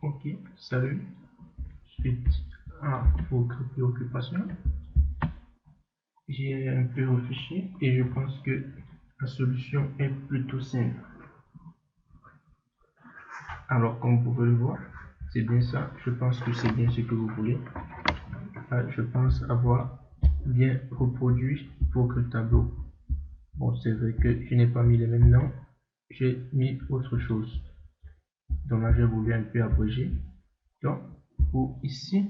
Ok, salut. Suite à vos préoccupations, j'ai un peu réfléchi et je pense que la solution est plutôt simple. Alors, comme vous pouvez le voir, c'est bien ça. Je pense que c'est bien ce que vous voulez. Je pense avoir bien reproduit votre tableau. Bon, c'est vrai que je n'ai pas mis les mêmes noms, j'ai mis autre chose. Donc là, j'ai voulu un peu abréger. Donc, pour ici,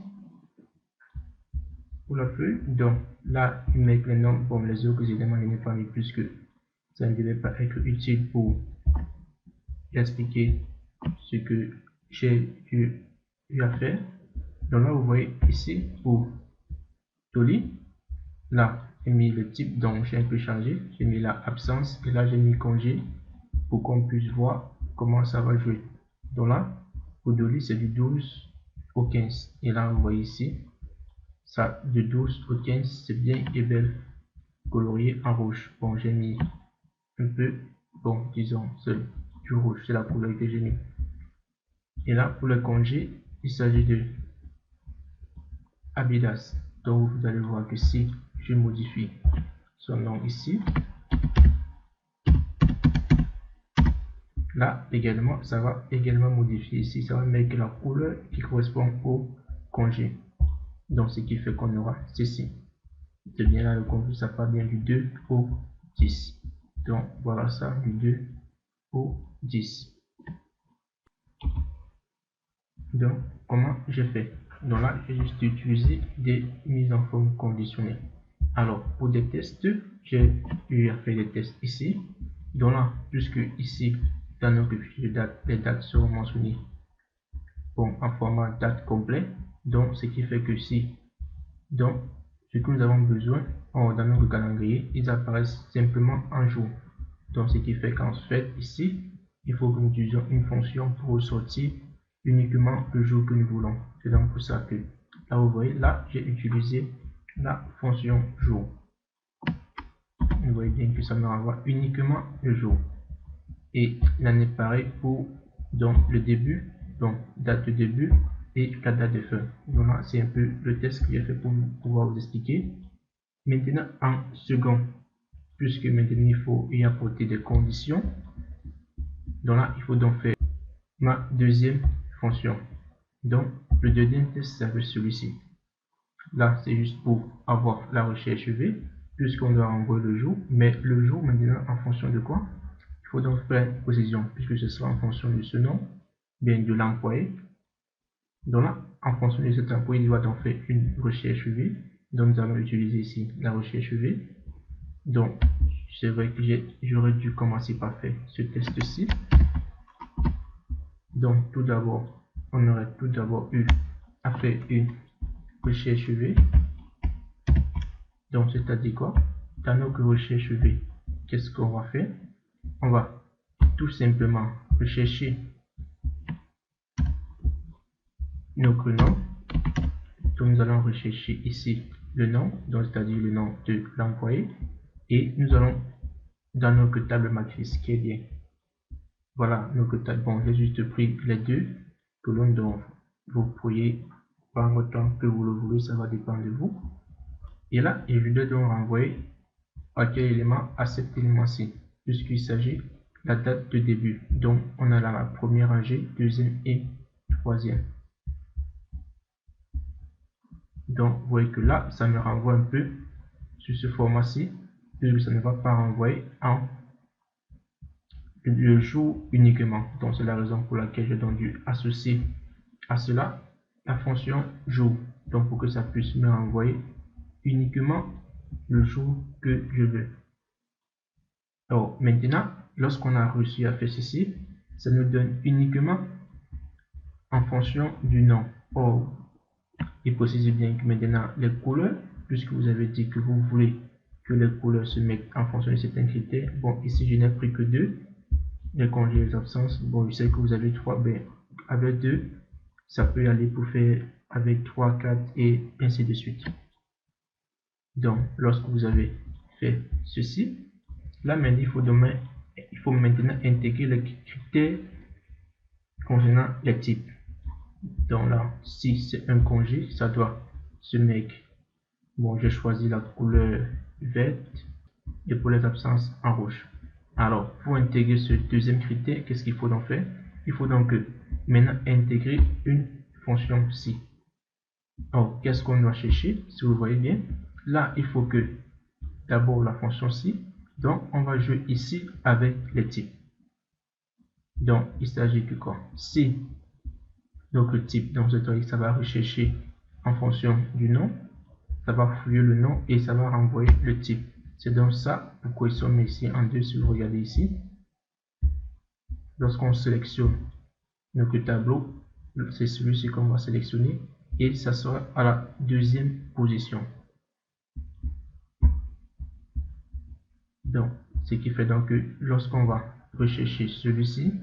pour la feuille, donc là, il met les noms. Bon, les autres éléments, je n'ai pas mis puisque ça ne devait pas être utile pour expliquer ce que j'ai eu à faire. Donc là, vous voyez ici, pour Toli, là, j'ai mis le type, donc j'ai un peu changé. J'ai mis la absence et là, j'ai mis congé pour qu'on puisse voir comment ça va jouer. Donc là, pour Dolly, c'est du 12 au 15. Et là, vous voyez ici, ça, de 12 au 15, c'est bien et belle colorié en rouge. Bon, j'ai mis un peu, bon, disons, c'est du rouge, c'est la couleur que j'ai mis. Et là, pour le congé, il s'agit de Abidas. Donc, vous allez voir que si je modifie son nom ici, là également, ça va également modifier ici, ça va mettre la couleur qui correspond au congé. Donc, ce qui fait qu'on aura ceci. C'est bien là le congé, ça part bien du 2 au 10. Donc, voilà ça, du 2 au 10. Donc, comment je fais? Donc là, j'ai juste utilisé des mises en forme conditionnelles. Alors, pour des tests, j'ai eu à faire des tests ici. Donc là, puisque ici, dans notre fichier de date, les dates seront mentionnées bon, en format date complet. Donc, ce qui fait que si, donc, ce que nous avons besoin dans notre calendrier, ils apparaissent simplement en jour. Donc, ce qui fait qu'en fait, ici, il faut que nous utilisions une fonction pour ressortir uniquement le jour que nous voulons. C'est donc pour ça que, là, vous voyez, là, j'ai utilisé la fonction jour. Vous voyez bien que ça me renvoie uniquement le jour. Et il en est pareil pour donc, le début, donc date de début et la date de fin. Donc là, c'est un peu le test que j'ai fait pour pouvoir vous expliquer. Maintenant, en second, puisque maintenant il faut y apporter des conditions. Donc là, il faut donc faire ma deuxième fonction. Donc, le deuxième test, ça veut celui-ci. Là, c'est juste pour avoir la recherche V, puisqu'on doit envoyer le jour. Mais le jour, maintenant, en fonction de quoi? Il faut donc faire une précision, puisque ce sera en fonction de ce nom, bien de l'employé. Donc là, en fonction de cet employé, il doit donc faire une recherche V. Donc, nous allons utiliser ici la recherche V. Donc, c'est vrai que j'aurais dû commencer par faire ce test-ci. Donc, tout d'abord, on aurait tout d'abord eu à faire une recherche V. Donc, c'est-à-dire quoi? Dans notre recherche V, qu'est-ce qu'on va faire? On va tout simplement rechercher notre nom. Donc, nous allons rechercher ici le nom, donc c'est-à-dire le nom de l'employé. Et nous allons dans notre table matrice qui est bien. Voilà notre table. Bon, j'ai juste pris les deux colonnes, donc vous pourriez prendre autant que vous le voulez, ça va dépendre de vous. Et là, je dois donc renvoyer à quel élément? À cet élément-ci, puisqu'il s'agit de la date de début. Donc, on a là la première rangée, deuxième et troisième. Donc, vous voyez que là, ça me renvoie un peu sur ce format-ci, puisque ça ne va pas renvoyer en le jour uniquement. Donc, c'est la raison pour laquelle j'ai donc dû associer à cela la fonction jour. Donc, pour que ça puisse me renvoyer uniquement le jour que je veux. Alors, maintenant, lorsqu'on a réussi à faire ceci, ça nous donne uniquement en fonction du nom. Or, il précise bien que maintenant, les couleurs, puisque vous avez dit que vous voulez que les couleurs se mettent en fonction de certains critères. Bon, ici, je n'ai pris que 2. Les congés, les absences. Bon, je sais que vous avez 3. Ben, avec 2, ça peut aller pour faire avec 3, 4 et ainsi de suite. Donc, lorsque vous avez fait ceci, là maintenant, il faut maintenant intégrer les critères concernant les types. Donc là, si c'est un congé, ça doit se mettre. Bon, j'ai choisi la couleur verte et pour les absences en rouge. Alors, pour intégrer ce deuxième critère, qu'est-ce qu'il faut donc faire? Il faut donc maintenant intégrer une fonction si. Alors, qu'est-ce qu'on doit chercher? Si vous voyez bien, là, il faut que d'abord la fonction si. Donc, on va jouer ici avec les types. Donc, il s'agit de quoi? Si donc le type, donc ça va rechercher en fonction du nom, ça va fouiller le nom et ça va renvoyer le type. C'est donc ça pourquoi ils sont mis ici en deux. Si vous regardez ici, lorsqu'on sélectionne notre tableau, c'est celui-ci qu'on va sélectionner et ça sera à la deuxième position. Donc, ce qui fait donc que lorsqu'on va rechercher celui-ci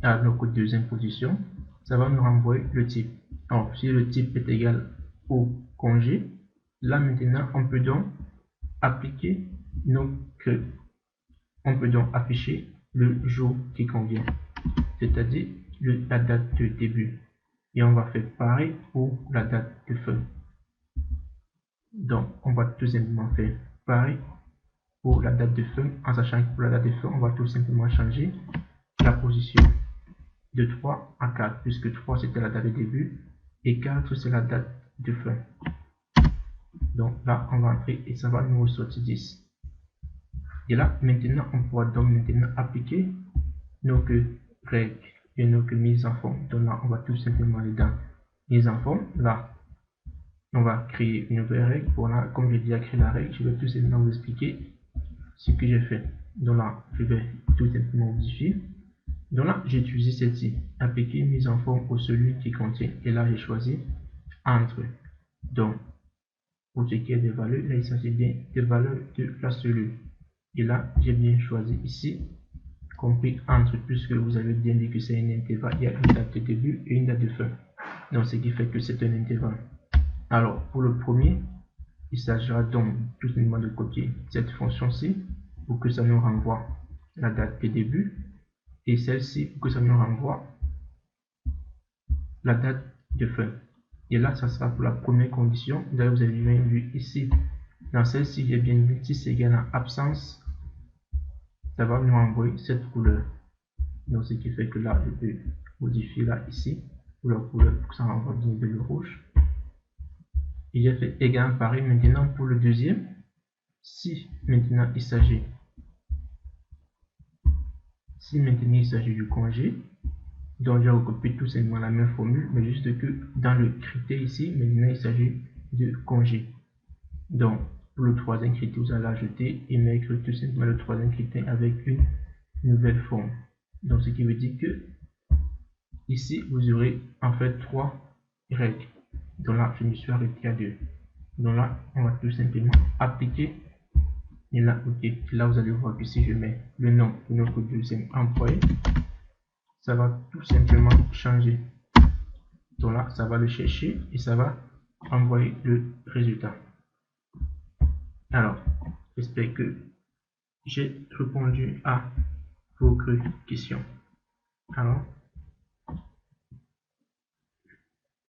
à notre deuxième position, ça va nous renvoyer le type. Alors, si le type est égal au congé, là maintenant, on peut donc appliquer on peut donc afficher le jour qui convient, c'est-à-dire la date de début. Et on va faire pareil pour la date de fin. Donc, on va tout simplement faire pareil pour la date de fin, en sachant que pour la date de fin, on va tout simplement changer la position de 3 à 4, puisque 3 c'était la date de début et 4 c'est la date de fin. Donc là, on va entrer et ça va nous ressortir 10. Et là, maintenant, on pourra donc maintenant appliquer nos règles et nos mises en forme. Donc là, on va tout simplement aller dans mise en forme. Là, on va créer une nouvelle règle. Voilà, comme j'ai déjà créé la règle, je vais tout simplement vous expliquer ce que j'ai fait. Donc là, je vais tout simplement modifier. Donc là, j'ai utilisé celle-ci, appliquer une mise en forme pour celui qui contient. Et là, j'ai choisi entre. Donc, pour ce qui est des valeurs, là, il s'agit bien des valeurs de la cellule. Et là, j'ai bien choisi ici, compris entre, puisque vous avez bien dit que c'est un intervalle, il y a une date de début et une date de fin. Donc, ce qui fait que c'est un intervalle. Alors, pour le premier, il s'agira donc tout simplement de copier cette fonction-ci pour que ça nous renvoie la date de début et celle-ci pour que ça nous renvoie la date de fin. Et là, ça sera pour la première condition. D'ailleurs, vous avez bien vu ici, dans celle-ci, j'ai bien vu si c'est égal à absence, ça va nous renvoyer cette couleur. Donc, ce qui fait que là, je peux modifier là, ici, pour la couleur, pour que ça renvoie bien le rouge. Et j'ai fait égal pareil maintenant pour le deuxième. Si maintenant il s'agit du congé, donc j'ai recopié tout simplement la même formule, mais juste que dans le critère ici, maintenant il s'agit de congé. Donc pour le troisième critère, vous allez ajouter et mettre tout simplement le troisième critère avec une nouvelle forme. Donc ce qui veut dire que ici vous aurez en fait 3 règles. Donc là je me suis arrêté à 2. Donc là on va tout simplement appliquer. Et là, ok, là vous allez voir que si je mets le nom de notre deuxième employé, ça va tout simplement changer. Donc là, ça va le chercher et ça va envoyer le résultat. Alors, j'espère que j'ai répondu à vos questions. Alors,